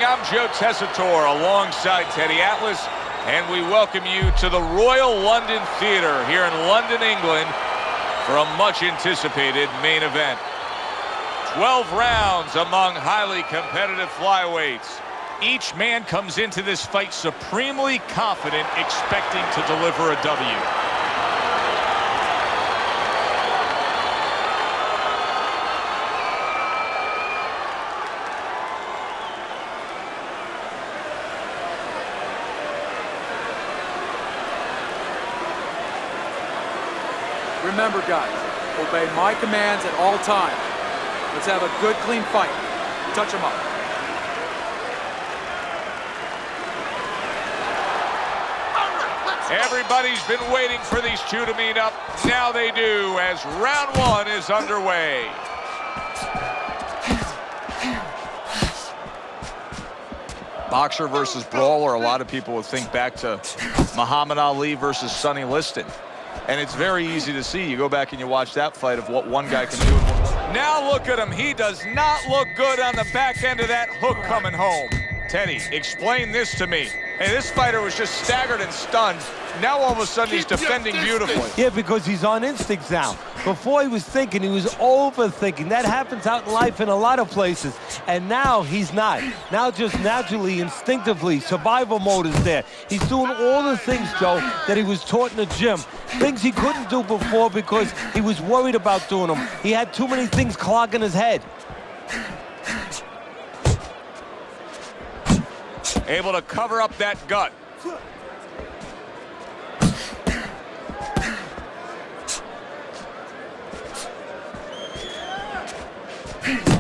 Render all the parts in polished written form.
I'm Joe Tessitore alongside Teddy Atlas, and we welcome you to the Royal London Theatre here in London, England, for a much-anticipated main event. 12 rounds among highly competitive flyweights. Each man comes into this fight supremely confident, expecting to deliver a W. Remember, guys, obey my commands at all times. Let's have a good, clean fight. Touch him up. Everybody's been waiting for these two to meet up. Now they do, as round one is underway. Boxer versus brawler, a lot of people would think back to Muhammad Ali versus Sonny Liston. And it's very easy to see. You go back and you watch that fight of what one guy can do. Now look at him. He does not look good on the back end of that hook coming home. Teddy, explain this to me. Hey, this fighter was just staggered and stunned. Now all of a sudden he's defending beautifully. Yeah, because he's on instinct now. Before he was thinking, he was overthinking. That happens out in life in a lot of places. And now he's not. Now just naturally, instinctively, survival mode is there. He's doing all the things, Joe, that he was taught in the gym. Things he couldn't do before because he was worried about doing them. He had too many things clogging his head. Able to cover up that gut.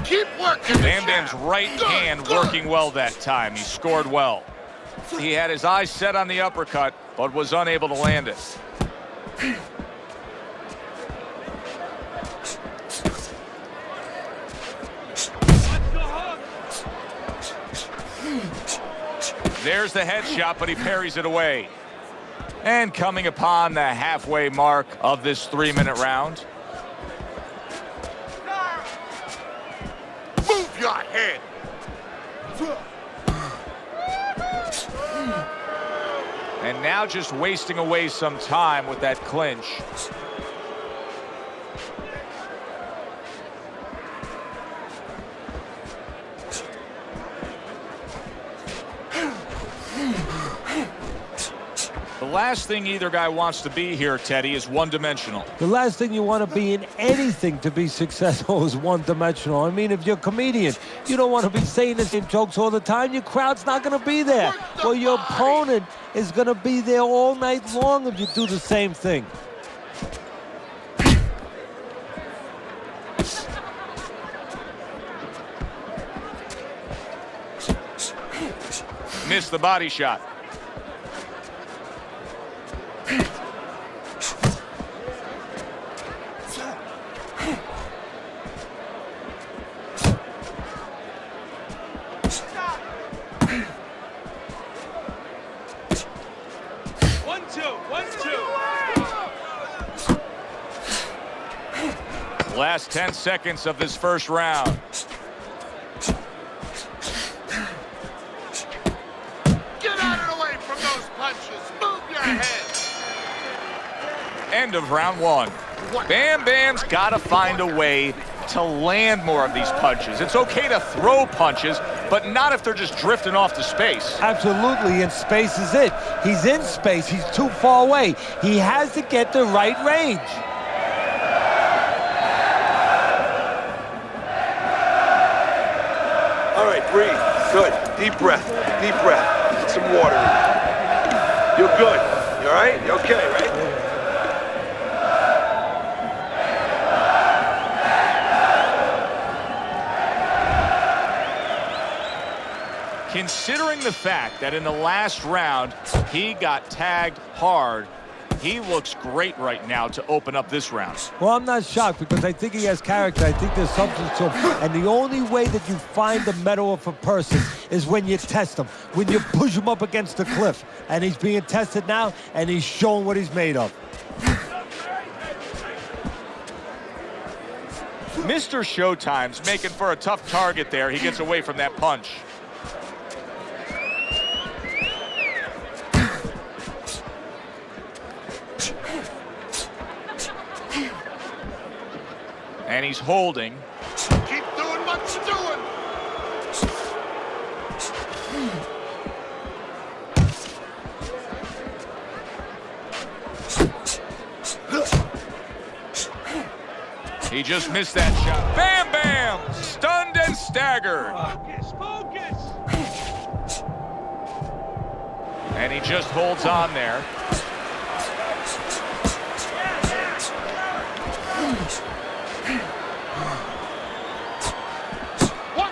Keep working. Bam Bam's right hand working well that time. He scored well. He had his eyes set on the uppercut, but was unable to land it. There's the headshot, but he parries it away. And coming upon the halfway mark of this 3-minute round. Move your head. And now just wasting away some time with that clinch. The last thing either guy wants to be here, Teddy, is one-dimensional. The last thing you want to be in anything to be successful is one-dimensional. I mean, if you're a comedian, you don't want to be saying the same jokes all the time. Your crowd's not going to be there. Well, your opponent is going to be there all night long if you do the same thing. Missed the body shot. Last 10 seconds of this first round. Get out of the way from those punches. Move your head. End of round one. Bam Bam's got to find a way to land more of these punches. It's okay to throw punches, but not if they're just drifting off to space. Absolutely, and space is it. He's in space. He's too far away. He has to get the right range. All right, breathe. Good. Deep breath. Deep breath. Get some water in. You're good. You all right? You okay, right? Considering the fact that in the last round, he got tagged hard, he looks great right now to open up this round. Well, I'm not shocked because I think he has character. I think there's substance to him. And the only way that you find the mettle of a person is when you test him, when you push him up against the cliff. And he's being tested now, and he's showing what he's made of. Mr. Showtime's making for a tough target there. He gets away from that punch. And he's holding. Keep doing what you're doing. He just missed that shot. Bam Bam! Stunned and staggered. Focus! And he just holds on there. What?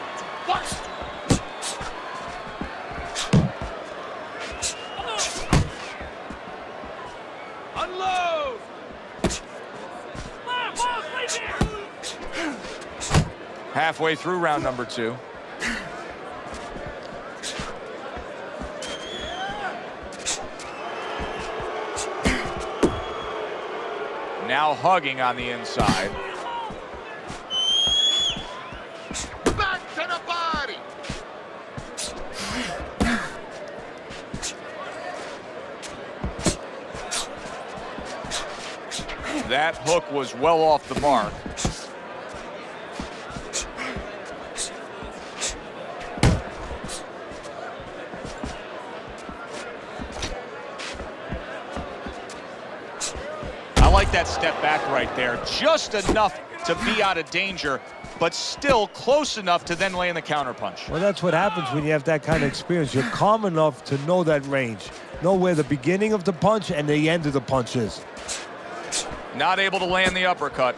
Unload! Halfway through round number 2. Now hugging on the inside. Back to the body. That hook was well off the mark. I like that step back right there. Just enough to be out of danger, but still close enough to then land the counterpunch. Well, that's what happens when you have that kind of experience. You're calm enough to know that range. Know where the beginning of the punch and the end of the punch is. Not able to land the uppercut.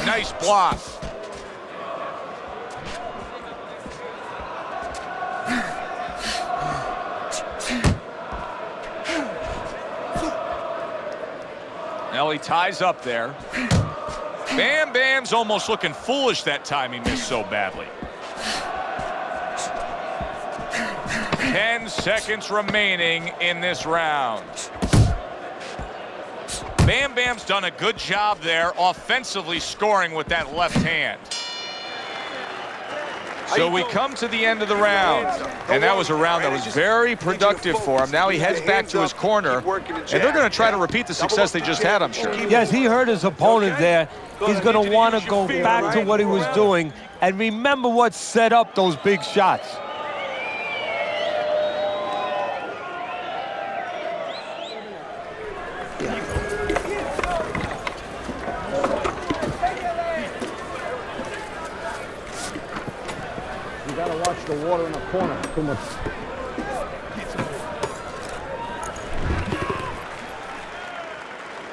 Nice block. Now he ties up there. Bam Bam's almost looking foolish that time he missed so badly. 10 seconds remaining in this round. Bam Bam's done a good job there offensively scoring with that left hand. So we come to the end of the round, and that was a round that was very productive for him. Now he heads back to his corner, and they're going to try to repeat the success they just had, I'm sure. Yes, he hurt his opponent there. He's going to want to go back to what he was doing and remember what set up those big shots. You gotta watch the water in the corner. Too much.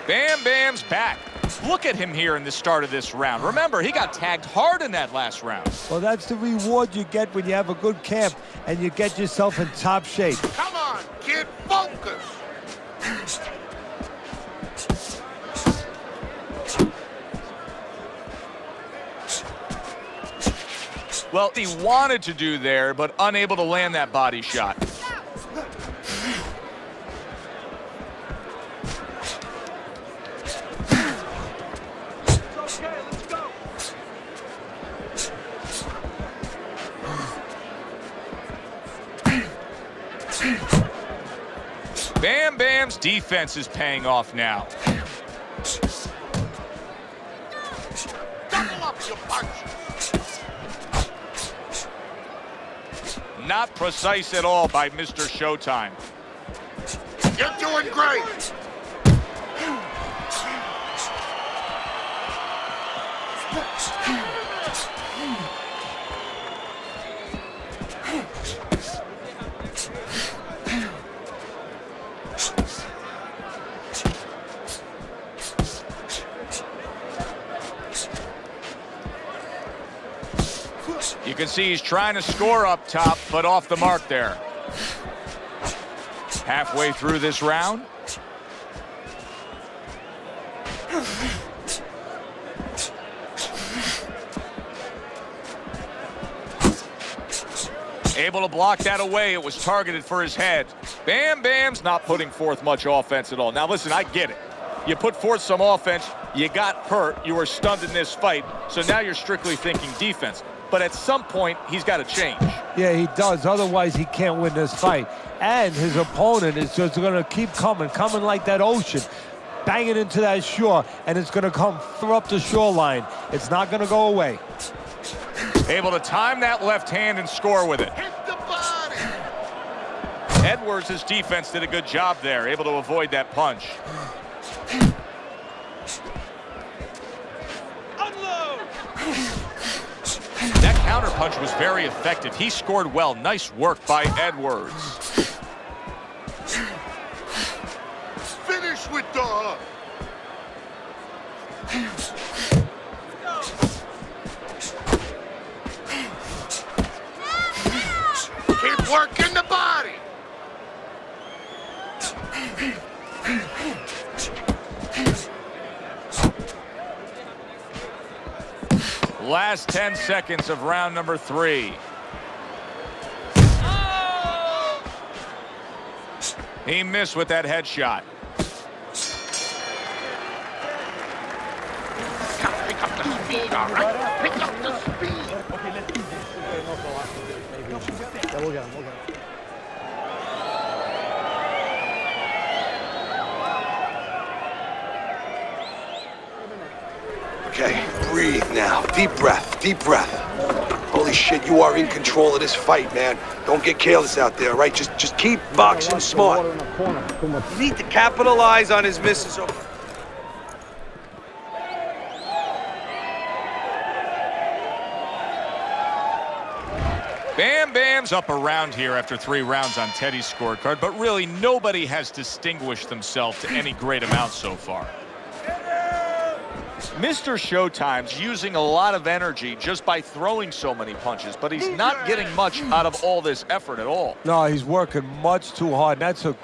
Bam Bam's back. Look at him here in the start of this round. Remember, he got tagged hard in that last round. Well, that's the reward you get when you have a good camp and you get yourself in top shape. Come on, kid, focus. Well, he wanted to do there, but unable to land that body shot. Bam Bam's defense is paying off now. Double up your punches. Not precise at all by Mr. Showtime. You're doing great. You can see he's trying to score up top, but off the mark there. Halfway through this round. Able to block that away. It was targeted for his head. Bam Bam's not putting forth much offense at all. Now listen, I get it. You put forth some offense, you got hurt, you were stunned in this fight, so now you're strictly thinking defense. But at some point, he's got to change. Yeah, he does. Otherwise, he can't win this fight. And his opponent is just going to keep coming like that ocean. bang it into that shore, and it's going to come through up the shoreline. It's not going to go away. Able to time that left hand and score with it. Hit the body. Edwards' defense did a good job there, able to avoid that punch. That counter punch was very effective. He scored well. Nice work by Edwards. Finish with the hook. Keep working the body. Last 10 seconds of round number 3. He missed with that headshot. Pick up the speed, all right? Pick up the speed. Yeah, we'll get him. We'll get him. Okay, breathe now. Deep breath, deep breath. Holy shit, you are in control of this fight, man. Don't get careless out there, right? Just keep boxing Watch the smart. water in the corner. Too much. You need to capitalize on his misses. Bam Bam's up around here after 3 rounds on Teddy's scorecard, but really nobody has distinguished themselves to any great amount so far. Mr. Showtime's using a lot of energy just by throwing so many punches, but he's not getting much out of all this effort at all. No, he's working much too hard. That's a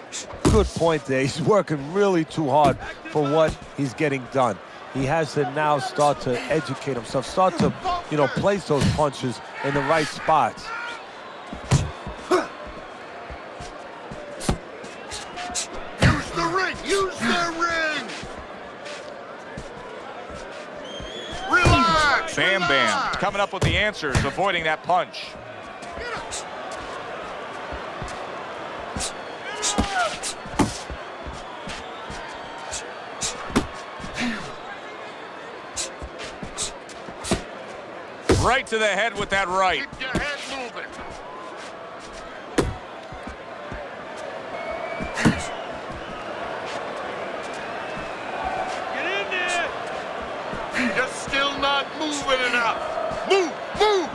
good point there. He's working really too hard for what he's getting done. He has to now start to educate himself, start to, place those punches in the right spots. Use the ring. Use the ring. Relax. Bam Bam relax. coming up with the answers, avoiding that punch. Right to the head with that right. Keep your head moving. Get in there. You're still not moving enough. Move, move.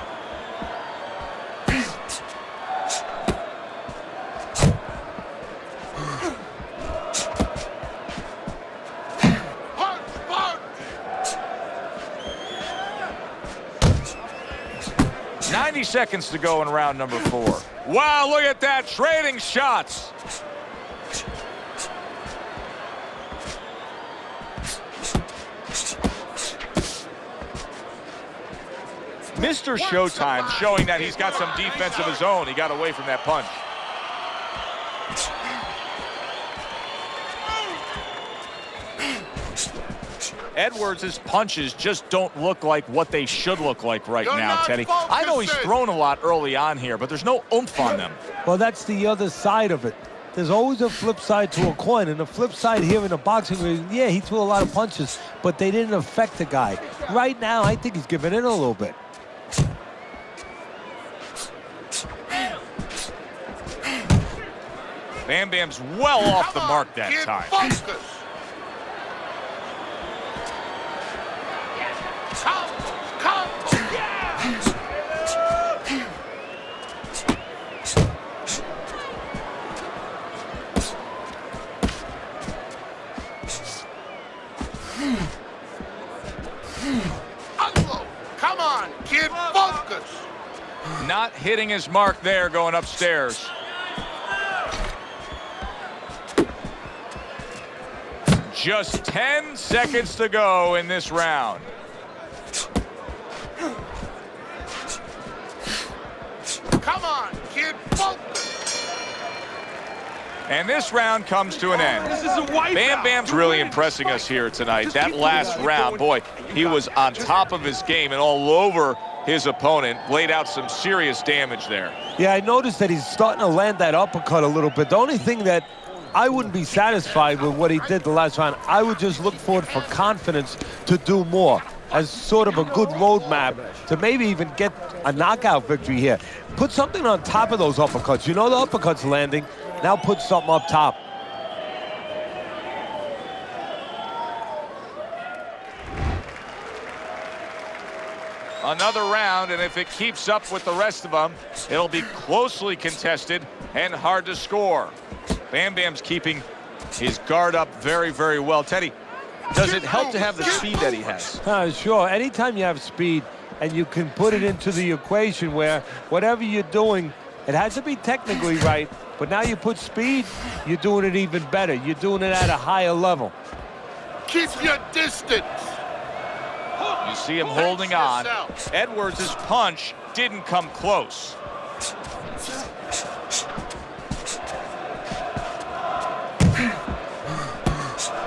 Punch, punch. 90 seconds to go in round number 4. Wow, look at that, trading shots. Mr. Showtime showing that he's got some defense of his own. He got away from that punch. Edwards' punches just don't look like what they should look like right now, Teddy. I know he's thrown a lot early on here, but there's no oomph on them. Well, that's the other side of it. There's always a flip side to a coin, and the flip side here in the boxing ring, yeah, he threw a lot of punches, but they didn't affect the guy. Right now, I think he's giving in a little bit. Bam Bam's well off the mark that Get time. focused. Unload. Come on, kid, focus. Not hitting his mark there going upstairs. Just 10 seconds to go in this round. Come on, kid, focus. And this round comes to an end. Bam Bam's really impressing us here tonight. That last round, boy, he was on top of his game and all over his opponent. Laid out some serious damage there. Yeah, I noticed that he's starting to land that uppercut a little bit. The only thing that I wouldn't be satisfied with what he did the last round. I would just look forward for confidence to do more as sort of a good roadmap to maybe even get a knockout victory here. Put something on top of those uppercuts. You know the uppercuts landing. Now put something up top. Another round, and if it keeps up with the rest of them, it'll be closely contested and hard to score. Bam Bam's keeping his guard up very, very well. Teddy, does it help to have the speed that he has? Sure. Anytime you have speed and you can put it into the equation where whatever you're doing, it has to be technically right, but now you put speed, you're doing it even better. You're doing it at a higher level. Keep your distance. You see him holding on. Edwards' punch didn't come close.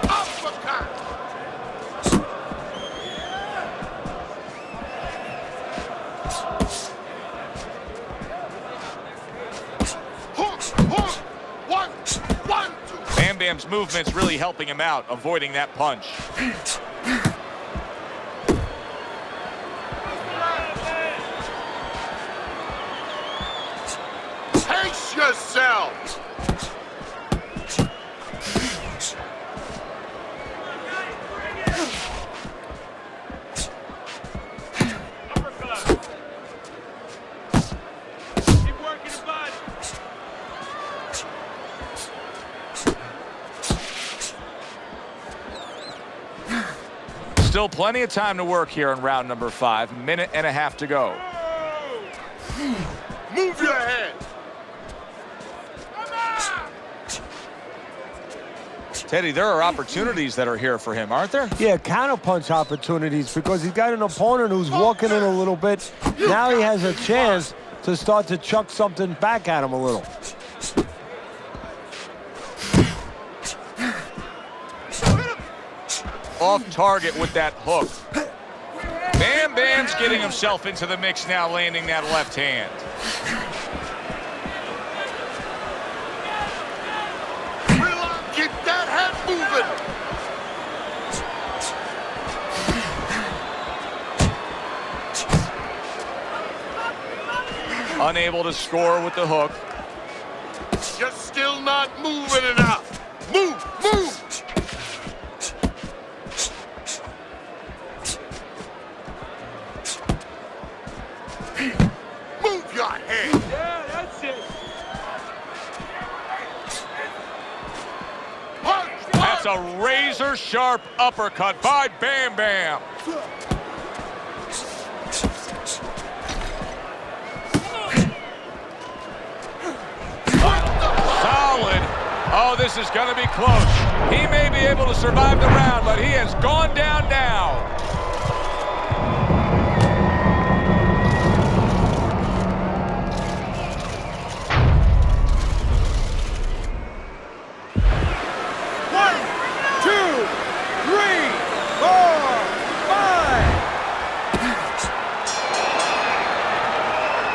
Uppercut. Hook, hook. One, two. Bam Bam's movement's really helping him out, avoiding that punch. Pace yourself. Keep working the body. Still plenty of time to work here in round number 5. A minute and a half to go. Move your head. Teddy, there are opportunities that are here for him, aren't there? Yeah, counterpunch opportunities because he's got an opponent who's walking in a little bit. Now he has a chance to start to chuck something back at him a little. Off target with that hook. Bam Bam's getting himself into the mix now, landing that left hand. Keep that head moving. Unable to score with the hook. You're still not moving enough. Move, move. Move your head. Yeah, that's it. Punch, That's punch. a razor-sharp uppercut by Bam Bam. Solid. Oh, this is going to be close. He may be able to survive the round, but he has gone down now. One, two, three, 4, 5.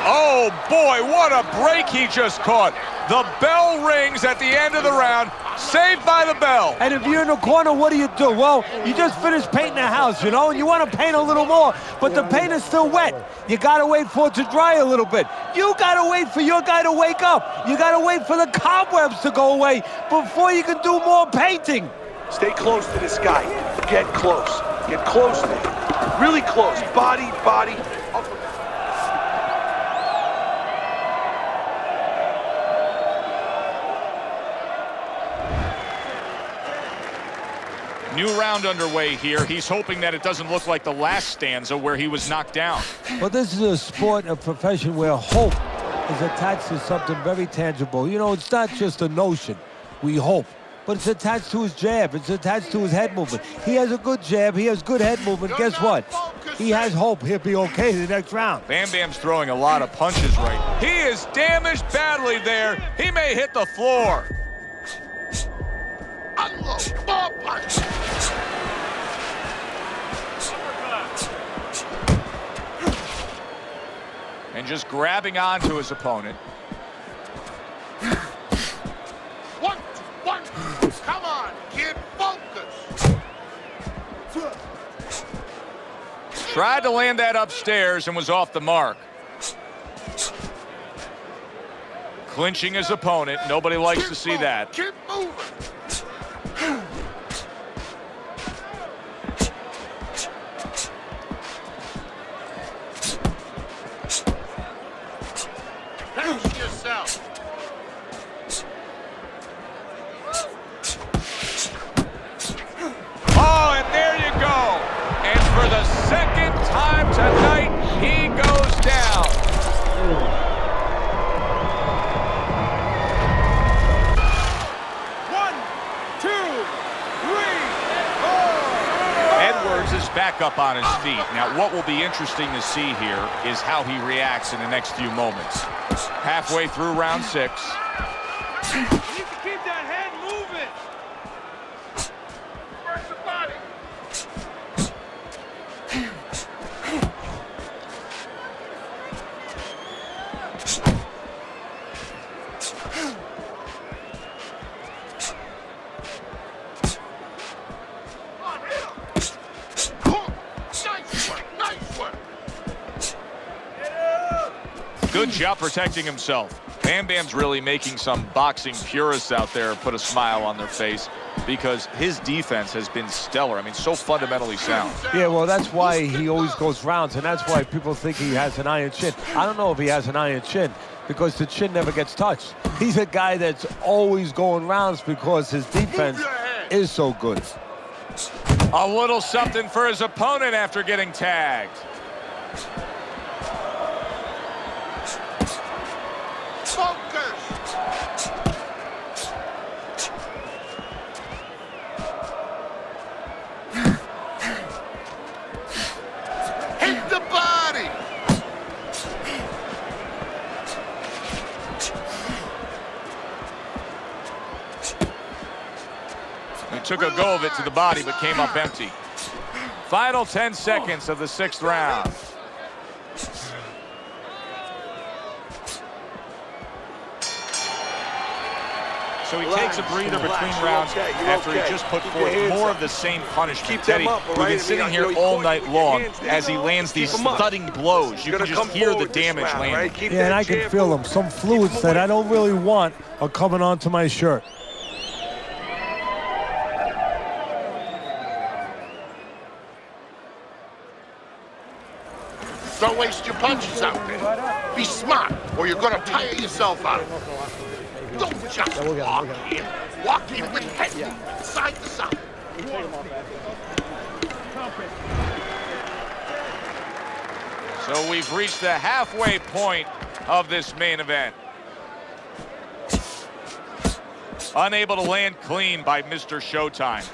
Oh, boy, what a break he just caught. The bell rings at the end of the round. Saved by the bell. And if you're in the corner, what do? Well, you just finished painting the house, you know, and you want to paint a little more, but the paint is still wet. You got to wait for it to dry a little bit. You got to wait for your guy to wake up. You got to wait for the cobwebs to go away before you can do more painting. Stay close to this guy. Get close. Get close to him. Really close. Body, body. Uppercut. New round underway here. He's hoping that it doesn't look like the last stanza where he was knocked down. Well, this is a sport, a profession where hope is attached to something very tangible. You know, it's not just a notion. We hope. But it's attached to his jab. It's attached to his head movement. He has a good jab. He has good head movement. Guess what? He has hope. He'll be okay the next round. Bam Bam's throwing a lot of punches right. He is damaged badly there. He may hit the floor. Unload. More punch. And just grabbing onto his opponent. 1, 2, 1, Tried to land that upstairs and was off the mark. Clinching his opponent. Nobody likes to see that. Keep moving. Pace yourself. Oh, and there you go. And for the second time tonight, he goes down. Edwards is back up on his feet. Now, what will be interesting to see here is how he reacts in the next few moments. Halfway through round 6. You need to keep that head moving. Work the body. On him. Nice work. Nice work. Good job protecting himself. Bam Bam's really making some boxing purists out there put a smile on their face because his defense has been stellar. I mean, so fundamentally sound. Yeah, well, that's why he always goes rounds, and that's why people think he has an iron chin. I don't know if he has an iron chin because the chin never gets touched. He's a guy that's always going rounds because his defense is so good. A little something for his opponent after getting tagged. Focus. Hit the body. He took a go of it to the body but came up empty. Final 10 seconds of the 6th round. So he takes a breather between rounds after he just put forth more of the same punishment. Teddy, we've been sitting here all night long as he lands these thudding blows. You can just hear the damage landing. Yeah, and I can feel them. Some fluids that I don't really want are coming onto my shirt. Don't waste your punches out there. Be smart, or you're gonna tire yourself out. Don't just walk in. Walk in with head movement, side to side. So we've reached the halfway point of this main event. Unable to land clean by Mr. Showtime.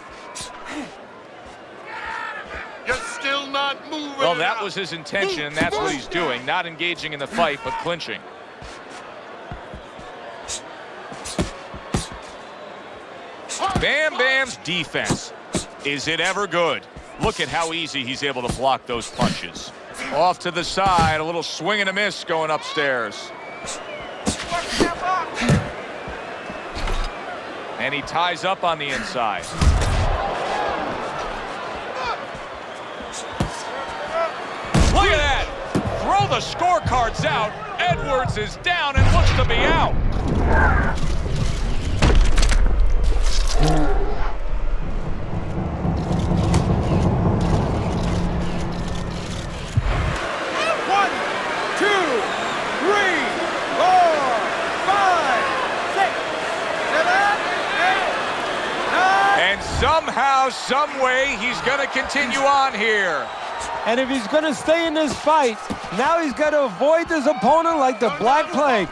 You're still not moving. Well, that was his intention, and that's what he's doing. Not engaging in the fight, but clinching. Bam Bam's defense. Is it ever good? Look at how easy he's able to block those punches. Off to the side, a little swing and a miss going upstairs. And he ties up on the inside. Look at that! Throw the scorecards out. Edwards is down and looks to be out. Somehow, some way, he's going to continue on here. And if he's going to stay in this fight, now he's got to avoid his opponent like the Black Plague.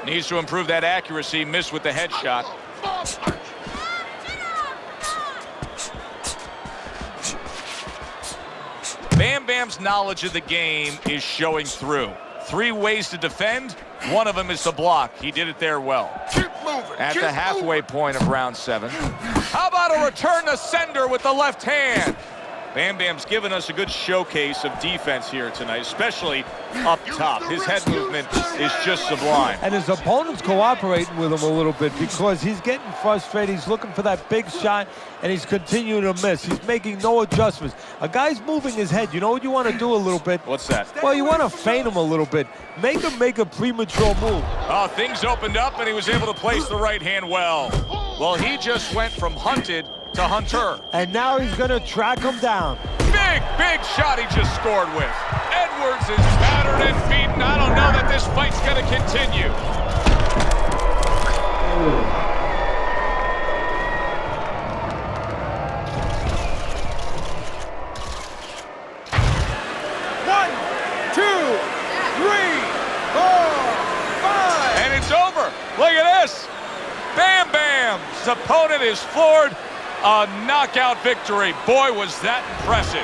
Needs to improve that accuracy. Missed with the headshot. Bam Bam's knowledge of the game is showing through. 3 ways to defend. One of them is to block. He did it there well. Keep moving. At the halfway point of round 7. How about a return to sender with the left hand? Bam Bam's given us a good showcase of defense here tonight, especially up top. His head movement is just sublime. And his opponent's cooperating with him a little bit because he's getting frustrated. He's looking for that big shot, and he's continuing to miss. He's making no adjustments. A guy's moving his head. You know what you want to do a little bit? What's that? Well, you want to feint him a little bit. Make him make a premature move. Oh, things opened up, and he was able to place the right hand well. Well, he just went from hunted to hunter. And now he's going to track him down. Big shot he just scored with. Edwards is battered and beaten. I don't know that this fight's going to continue. One, two, three, four, five. And it's over. Look at this. Bam Bam's opponent is floored. A knockout victory. Boy, was that impressive.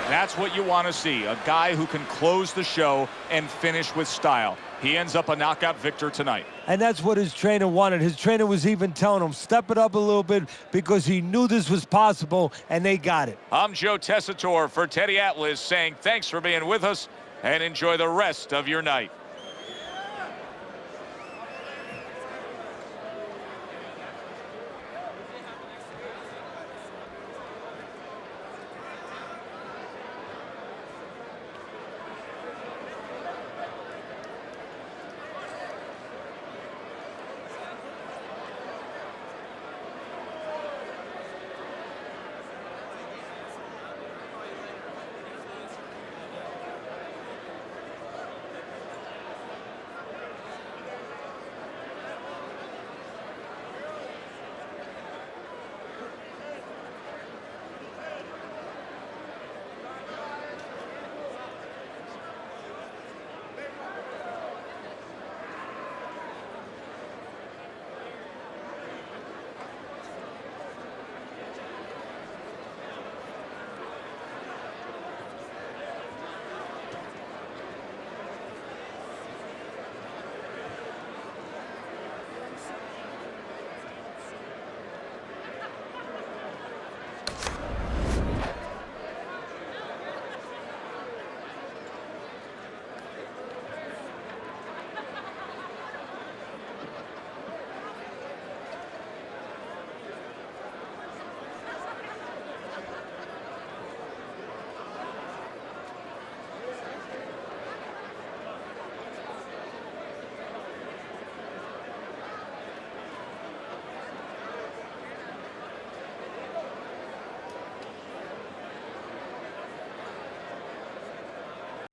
That's what you want to see, a guy who can close the show and finish with style. He ends up a knockout victor tonight. And that's what his trainer wanted. His trainer was even telling him, step it up a little bit, because he knew this was possible, and they got it. I'm Joe Tessitore for Teddy Atlas saying thanks for being with us and enjoy the rest of your night.